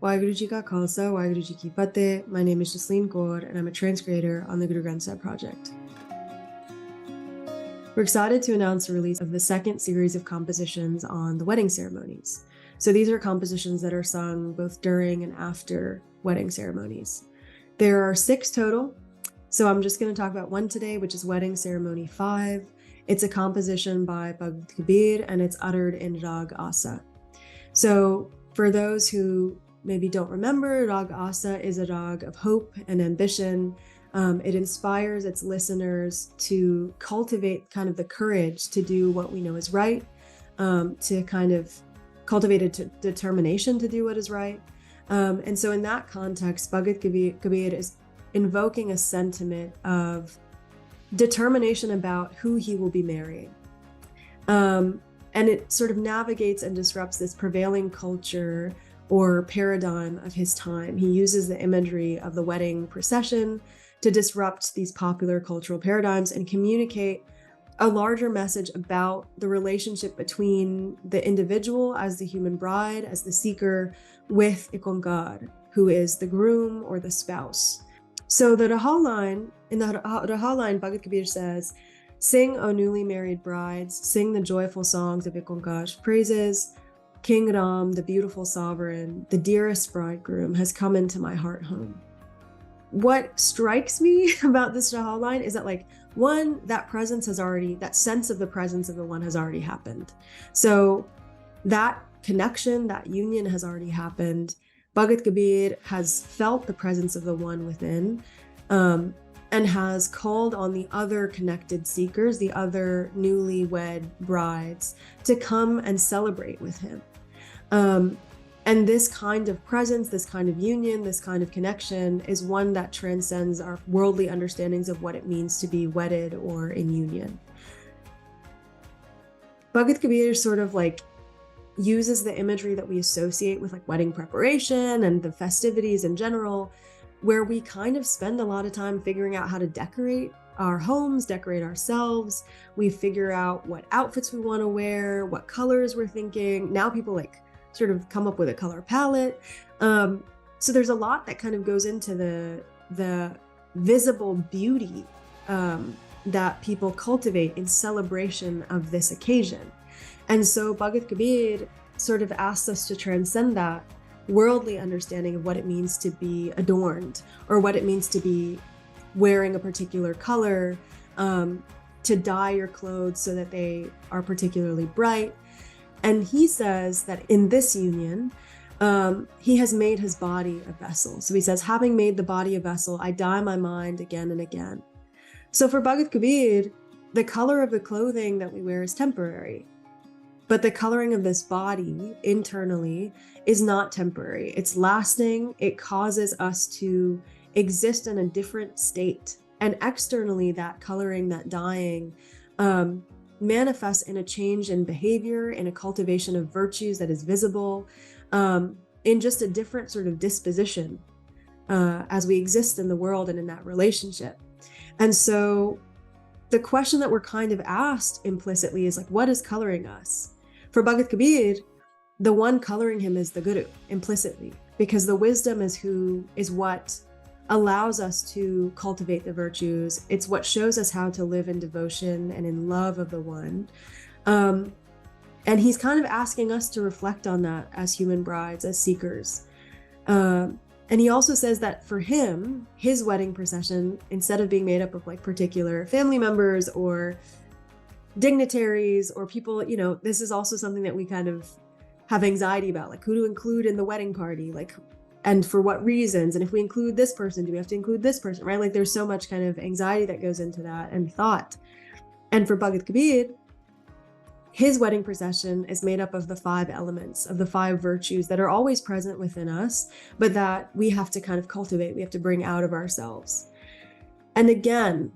Waheguru Ji Ka Khalsa, Waheguru Ji Ki Fateh. My name is Jasleen Kaur, and I'm a transcreator on the Guru Granth Sahib project. We're excited to announce the release of the second series of compositions on the wedding ceremonies. So these are compositions that are sung both during and after wedding ceremonies. There are 6 total, so I'm just going to talk about one today, which is Wedding Ceremony 5. It's a composition by Bhagat Kabir, and it's uttered in Rag Asa. So for those who maybe don't remember, Rag Asa is a rag of hope and ambition. It inspires its listeners to cultivate kind of the courage to do what we know is right, to kind of cultivate a determination to do what is right. And so in that context, Bhagat Kabir is invoking a sentiment of determination about who he will be marrying. And it sort of navigates and disrupts this prevailing culture or paradigm of his time. He uses the imagery of the wedding procession to disrupt these popular cultural paradigms and communicate a larger message about the relationship between the individual as the human bride, as the seeker, with IkOankar, who is the groom or the spouse. So the Rahal line, in the Rahal line, Bhagat Kabir says, "Sing, O newly married brides, sing the joyful songs of IkOankar's praises. King Ram, the beautiful sovereign, the dearest bridegroom, has come into my heart home." What strikes me about this Rahal line is that, like, one, that sense of the presence of the one has already happened. So that connection, that union has already happened. Bhagat Kabir has felt the presence of the one within, and has called on the other connected seekers, the other newlywed brides, to come and celebrate with him. And this kind of presence, this kind of union, this kind of connection is one that transcends our worldly understandings of what it means to be wedded or in union. Bhagat Kabir sort of like uses the imagery that we associate with like wedding preparation and the festivities in general, where we kind of spend a lot of time figuring out how to decorate our homes, decorate ourselves. We figure out what outfits we want to wear, what colors we're thinking. Now people like sort of come up with a color palette. So there's a lot that kind of goes into the visible beauty that people cultivate in celebration of this occasion. And so Bhagat Kabir sort of asks us to transcend that worldly understanding of what it means to be adorned, or what it means to be wearing a particular color, to dye your clothes so that they are particularly bright. And he says that in this union, he has made his body a vessel. So he says, having made the body a vessel, I dye my mind again and again. So for Bhagat Kabir, the color of the clothing that we wear is temporary. But the coloring of this body internally is not temporary. It's lasting. It causes us to exist in a different state. And externally, that coloring, that dyeing, manifests in a change in behavior, in a cultivation of virtues that is visible, in just a different sort of disposition as we exist in the world and in that relationship. And so the question that we're kind of asked implicitly is like, what is coloring us? For Bhagat Kabir, the one coloring him is the Guru, implicitly, because the wisdom is what allows us to cultivate the virtues. It's what shows us how to live in devotion and in love of the one. And he's kind of asking us to reflect on that as human brides, as seekers. And he also says that for him, his wedding procession, instead of being made up of like particular family members or dignitaries or people, you know, this is also something that we kind of have anxiety about, like who to include in the wedding party, like, and for what reasons, and if we include this person, do we have to include this person, right? Like there's so much kind of anxiety that goes into that and thought. And for Bhagat Kabir, his wedding procession is made up of the 5 elements, of the 5 virtues that are always present within us, but that we have to kind of cultivate, we have to bring out of ourselves. And again,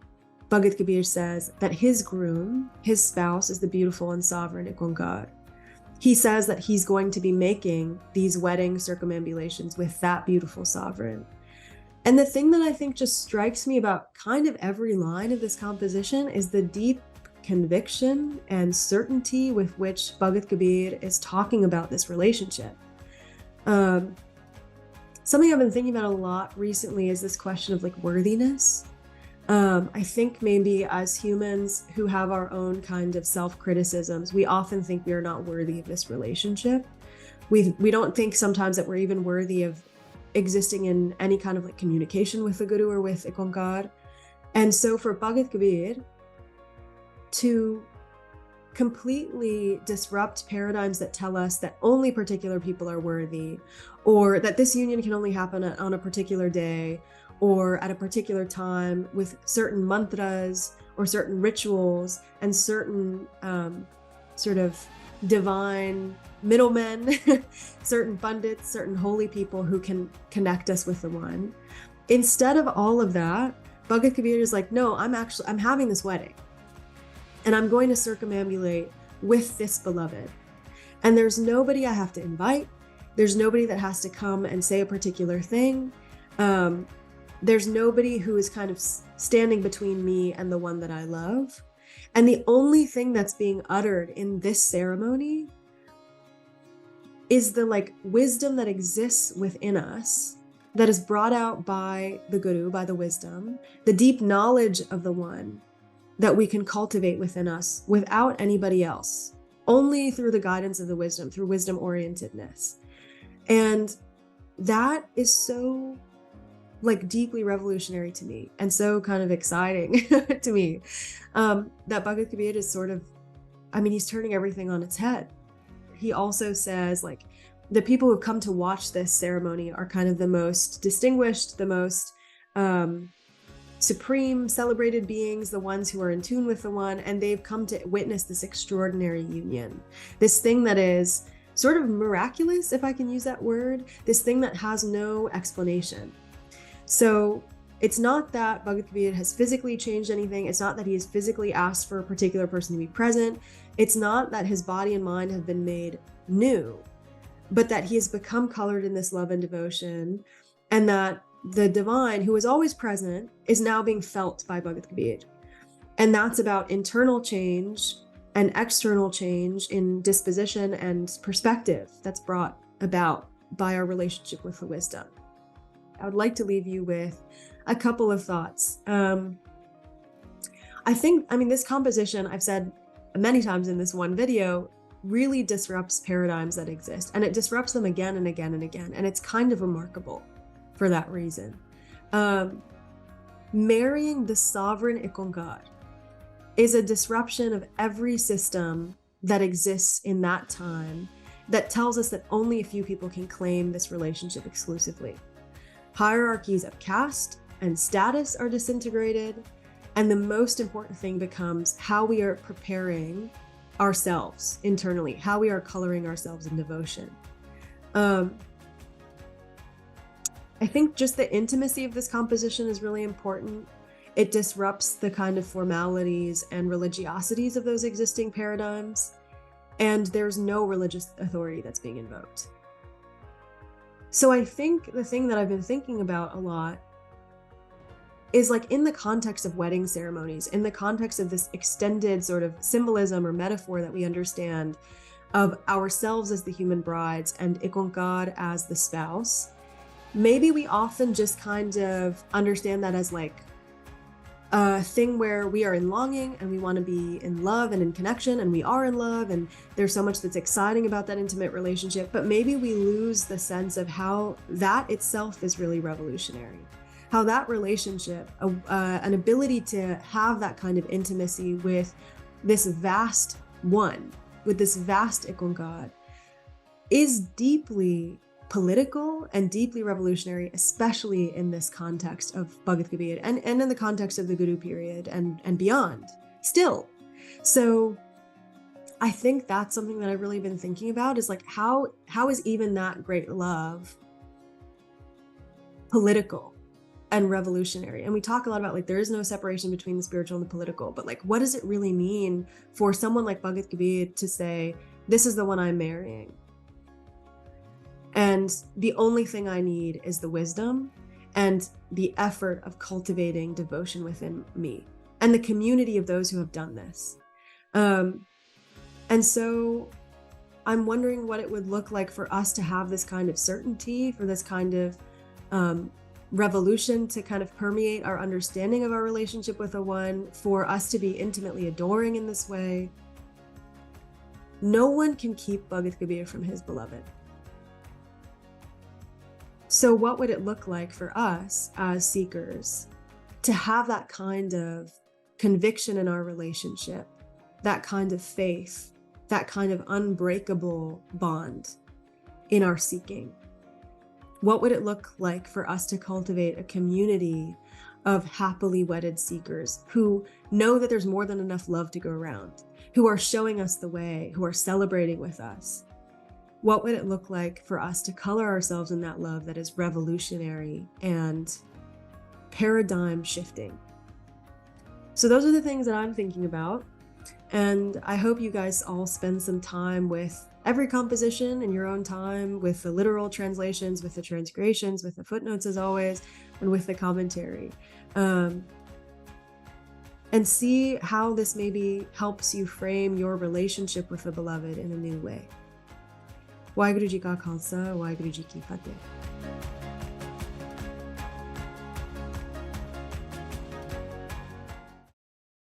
Bhagat Kabir says that his groom, his spouse, is the beautiful and sovereign IkOankar. He says that he's going to be making these wedding circumambulations with that beautiful sovereign. And the thing that I think just strikes me about kind of every line of this composition is the deep conviction and certainty with which Bhagat Kabir is talking about this relationship. something I've been thinking about a lot recently is this question of like worthiness. I think maybe as humans who have our own kind of self-criticisms, we often think we are not worthy of this relationship. We don't think sometimes that we're even worthy of existing in any kind of like communication with the Guru or with IkOankar. And so for Bhagat Kabir to completely disrupt paradigms that tell us that only particular people are worthy, or that this union can only happen on a particular day or at a particular time with certain mantras or certain rituals and certain sort of divine middlemen, certain pundits, certain holy people who can connect us with the one. Instead of all of that, Bhagat Kabir is like, no, I'm having this wedding and I'm going to circumambulate with this beloved. And there's nobody I have to invite. There's nobody that has to come and say a particular thing. There's nobody who is kind of standing between me and the one that I love. And the only thing that's being uttered in this ceremony is the like wisdom that exists within us, that is brought out by the Guru, by the wisdom, the deep knowledge of the one that we can cultivate within us without anybody else, only through the guidance of the wisdom, through wisdom orientedness. And that is so like deeply revolutionary to me and so kind of exciting to me, that Bhagat Kabir is sort of, I mean, he's turning everything on its head. He also says like the people who come to watch this ceremony are kind of the most distinguished, the most supreme, celebrated beings, the ones who are in tune with the one, and they've come to witness this extraordinary union, this thing that is sort of miraculous, if I can use that word, this thing that has no explanation. So it's not that Bhagat Kabir has physically changed anything. It's not that he has physically asked for a particular person to be present. It's not that his body and mind have been made new, but that he has become colored in this love and devotion, and that the divine, who is always present, is now being felt by Bhagat Kabir. And that's about internal change and external change in disposition and perspective that's brought about by our relationship with the wisdom. I would like to leave you with a couple of thoughts. I mean, this composition, I've said many times in this one video, really disrupts paradigms that exist, and it disrupts them again and again and again. And it's kind of remarkable for that reason. Marrying the sovereign IkOankar is a disruption of every system that exists in that time that tells us that only a few people can claim this relationship exclusively. Hierarchies of caste and status are disintegrated, and the most important thing becomes how we are preparing ourselves internally, how we are coloring ourselves in devotion. I think just the intimacy of this composition is really important. It disrupts the kind of formalities and religiosities of those existing paradigms, and there's no religious authority that's being invoked. So I think the thing that I've been thinking about a lot is like in the context of wedding ceremonies, in the context of this extended sort of symbolism or metaphor that we understand of ourselves as the human brides and IkOankar as the spouse, maybe we often just kind of understand that as like a thing where we are in longing and we want to be in love and in connection, and we are in love, and there's so much that's exciting about that intimate relationship, but maybe we lose the sense of how that itself is really revolutionary. How that relationship, an ability to have that kind of intimacy with this vast one, with this vast IkOankar, is deeply political and deeply revolutionary, especially in this context of Bhagat Kabir and in the context of the Guru period and beyond still. So I think that's something that I've really been thinking about, is like how is even that great love political and revolutionary? And we talk a lot about like there is no separation between the spiritual and the political, but like what does it really mean for someone like Bhagat Kabir to say, this is the one I'm marrying, and the only thing I need is the wisdom and the effort of cultivating devotion within me and the community of those who have done this. And so I'm wondering what it would look like for us to have this kind of certainty, for this kind of revolution to kind of permeate our understanding of our relationship with the One, for us to be intimately adoring in this way. No one can keep Bhagat Kabir from his beloved. So what would it look like for us as seekers to have that kind of conviction in our relationship, that kind of faith, that kind of unbreakable bond in our seeking? What would it look like for us to cultivate a community of happily wedded seekers who know that there's more than enough love to go around, who are showing us the way, who are celebrating with us? What would it look like for us to color ourselves in that love that is revolutionary and paradigm shifting? So those are the things that I'm thinking about. And I hope you guys all spend some time with every composition in your own time, with the literal translations, with the transgressions, with the footnotes as always, and with the commentary. And see how this maybe helps you frame your relationship with the beloved in a new way. Waheguru Ji Ka Khalsa, Waheguru Ji Ki Fateh.